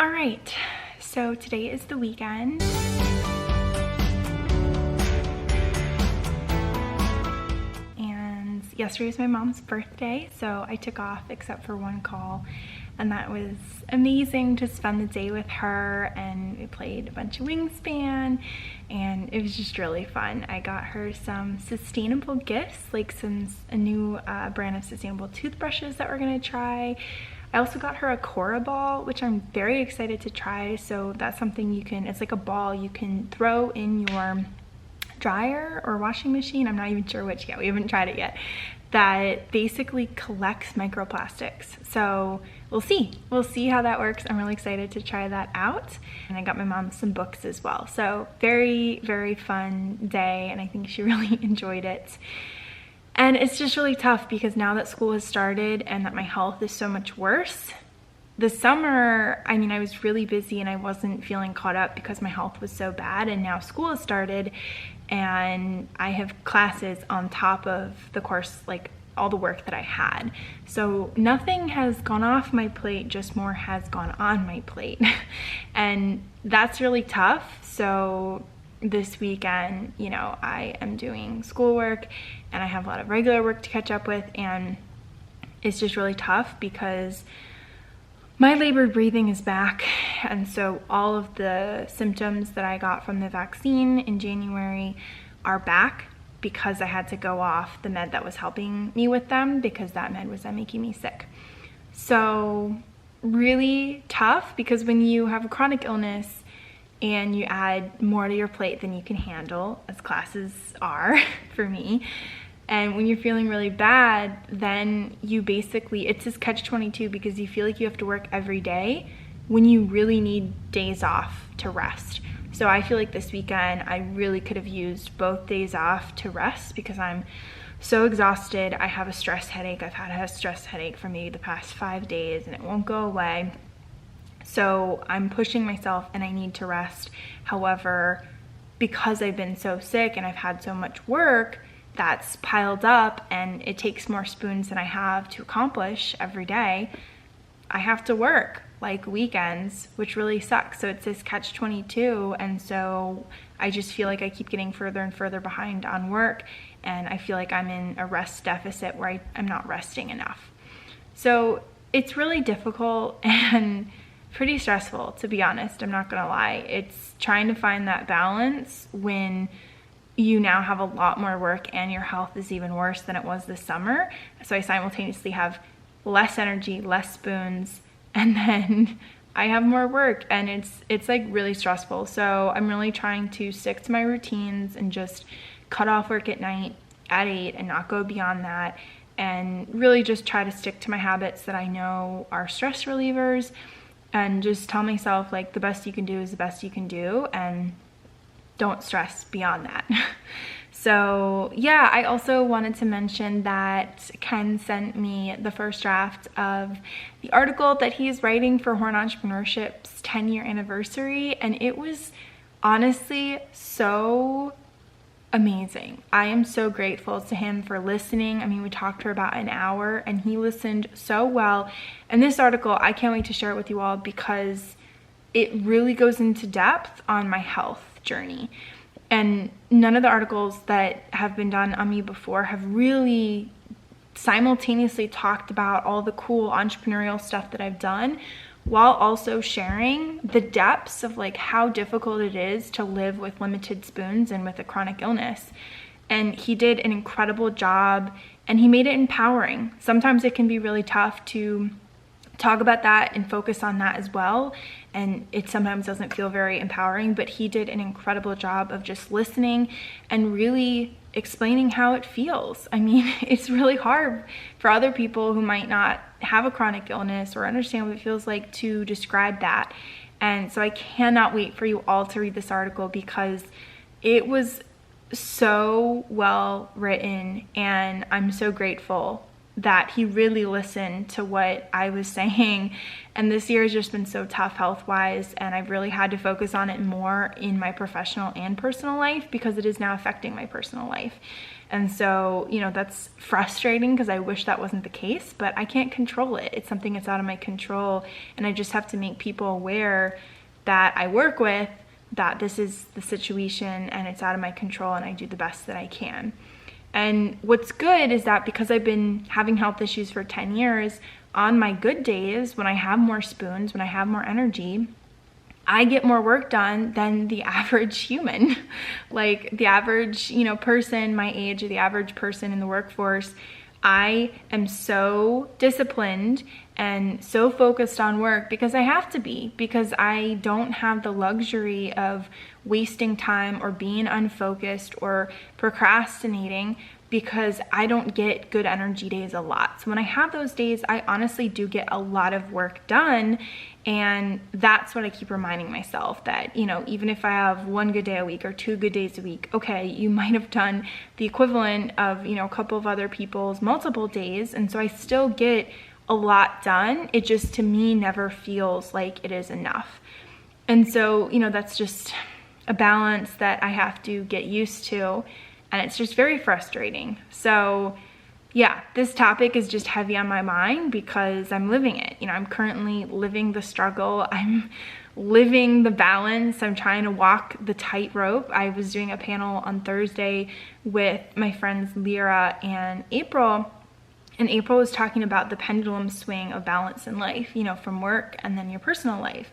All right, so today is the weekend. And yesterday was my mom's birthday, so I took off except for one call. And that was amazing to spend the day with her, and we played a bunch of Wingspan, and it was just really fun. I got her some sustainable gifts, like a new brand of sustainable toothbrushes that we're gonna try. I also got her a Cora ball, which I'm very excited to try. So that's something it's like a ball you can throw in your dryer or washing machine. I'm not even sure which yet. We haven't tried it yet. That basically collects microplastics. So we'll see. We'll see how that works. I'm really excited to try that out. And I got my mom some books as well. So very, very fun day, and I think she really enjoyed it. And it's just really tough because now that school has started and that my health is so much worse, the summer, I mean, I was really busy and I wasn't feeling caught up because my health was so bad, and now school has started and I have classes on top of the course, like all the work that I had. So nothing has gone off my plate, just more has gone on my plate. And that's really tough. So this weekend, you know, I am doing schoolwork and I have a lot of regular work to catch up with, and it's just really tough because my labored breathing is back, and so all of the symptoms that I got from the vaccine in January are back because I had to go off the med that was helping me with them because that med was making me sick. So really tough, because when you have a chronic illness and you add more to your plate than you can handle, as classes are for me, and when you're feeling really bad, then you basically, it's this catch-22 because you feel like you have to work every day when you really need days off to rest. So I feel like this weekend I really could have used both days off to rest because I'm so exhausted. I have a stress headache. I've had a stress headache for maybe the past 5 days and it won't go away. So I'm pushing myself and I need to rest. However, because I've been so sick and I've had so much work that's piled up, and it takes more spoons than I have to accomplish every day, I have to work like weekends, which really sucks. So it's this catch-22, and so I just feel like I keep getting further and further behind on work, and I feel like I'm in a rest deficit where I'm not resting enough. So it's really difficult and pretty stressful, to be honest. I'm not gonna lie. It's trying to find that balance when you now have a lot more work and your health is even worse than it was this summer. So I simultaneously have less energy, less spoons, and then I have more work, and it's like really stressful. So I'm really trying to stick to my routines and just cut off work at night at 8 and not go beyond that, and really just try to stick to my habits that I know are stress relievers, and just tell myself like the best you can do is the best you can do, and don't stress beyond that. So yeah, I also wanted to mention that Ken sent me the first draft of the article that he's writing for Horn Entrepreneurship's 10-year anniversary, and it was honestly so amazing. I am so grateful to him for listening. I mean, we talked for about an hour and he listened so well. And this article, I can't wait to share it with you all because it really goes into depth on my health journey. And none of the articles that have been done on me before have really simultaneously talked about all the cool entrepreneurial stuff that I've done, while also sharing the depths of like how difficult it is to live with limited spoons and with a chronic illness. And he did an incredible job, and he made it empowering. Sometimes it can be really tough to talk about that and focus on that as well, and it sometimes doesn't feel very empowering, but he did an incredible job of just listening and really explaining how it feels. I mean, it's really hard for other people who might not have a chronic illness or understand what it feels like to describe that. And so I cannot wait for you all to read this article because it was so well written, and I'm so grateful that he really listened to what I was saying. And this year has just been so tough health-wise, and I've really had to focus on it more in my professional and personal life because it is now affecting my personal life. And so, you know, that's frustrating because I wish that wasn't the case, but I can't control it. It's something that's out of my control, and I just have to make people aware that I work with that this is the situation and it's out of my control, and I do the best that I can. And what's good is that because I've been having health issues for 10 years, on my good days, when I have more spoons, when I have more energy, I get more work done than the average human. Like the average, you know, person my age, or the average person in the workforce, I am so disciplined and so focused on work because I have to be, because I don't have the luxury of wasting time or being unfocused or procrastinating, because I don't get good energy days a lot. So when I have those days, I honestly do get a lot of work done. And that's what I keep reminding myself, that, you know, even if I have one good day a week or 2 good days a week, okay, you might have done the equivalent of, you know, a couple of other people's multiple days. And so I still get a lot done. It just, to me, never feels like it is enough. And so, you know, that's just a balance that I have to get used to. And it's just very frustrating. So yeah, this topic is just heavy on my mind because I'm living it. You know, I'm currently living the struggle. I'm living the balance. I'm trying to walk the tightrope. I was doing a panel on Thursday with my friends Lyra and April. And April was talking about the pendulum swing of balance in life, you know, from work and then your personal life.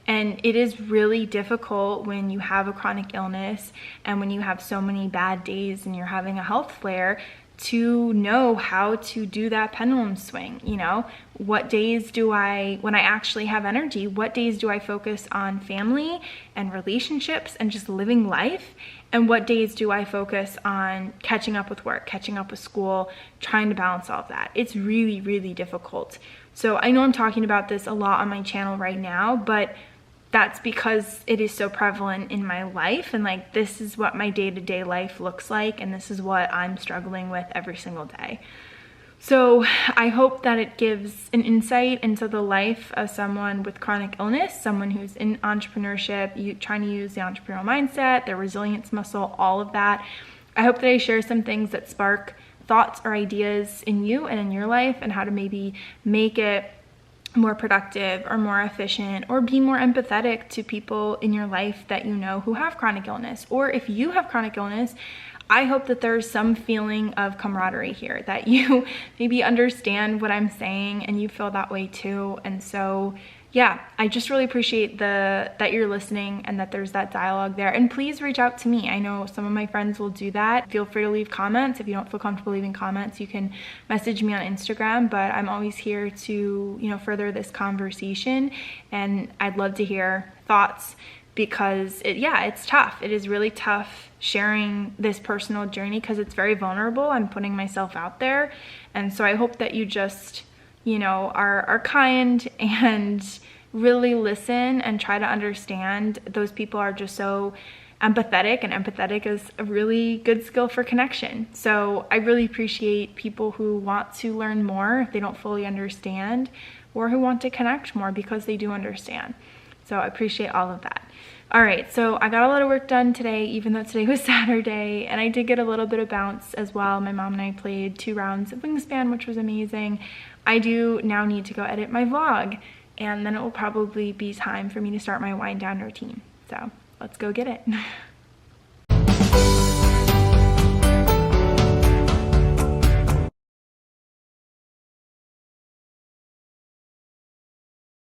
And it is really difficult when you have a chronic illness and when you have so many bad days and you're having a health flare to know how to do that pendulum swing. You know, what days do I, when I actually have energy, what days do I focus on family and relationships and just living life? And what days do I focus on catching up with work, catching up with school, trying to balance all of that? It's really, really difficult. So I know I'm talking about this a lot on my channel right now, but that's because it is so prevalent in my life, and like this is what my day-to-day life looks like, and this is what I'm struggling with every single day. So I hope that it gives an insight into the life of someone with chronic illness, someone who's in entrepreneurship, trying to use the entrepreneurial mindset, their resilience muscle, all of that. I hope that I share some things that spark thoughts or ideas in you and in your life, and how to maybe make it more productive or more efficient, or be more empathetic to people in your life that you know who have chronic illness. Or if you have chronic illness, I hope that there's some feeling of camaraderie here, that you maybe understand what I'm saying and you feel that way too. And so yeah, I just really appreciate that you're listening and that there's that dialogue there. And please reach out to me. I know some of my friends will do that. Feel free to leave comments. If you don't feel comfortable leaving comments, you can message me on Instagram, but I'm always here to, you know, further this conversation. And I'd love to hear thoughts, because it's tough. It is really tough sharing this personal journey because it's very vulnerable. I'm putting myself out there. And so I hope that you just, you know, are kind and really listen and try to understand. Those people are just so empathetic, and empathetic is a really good skill for connection. So I really appreciate people who want to learn more if they don't fully understand, or who want to connect more because they do understand. So I appreciate all of that. All right, so I got a lot of work done today, even though today was Saturday, and I did get a little bit of bounce as well. My mom and I played 2 rounds of Wingspan, which was amazing. I do now need to go edit my vlog, and then it will probably be time for me to start my wind down routine. So let's go get it.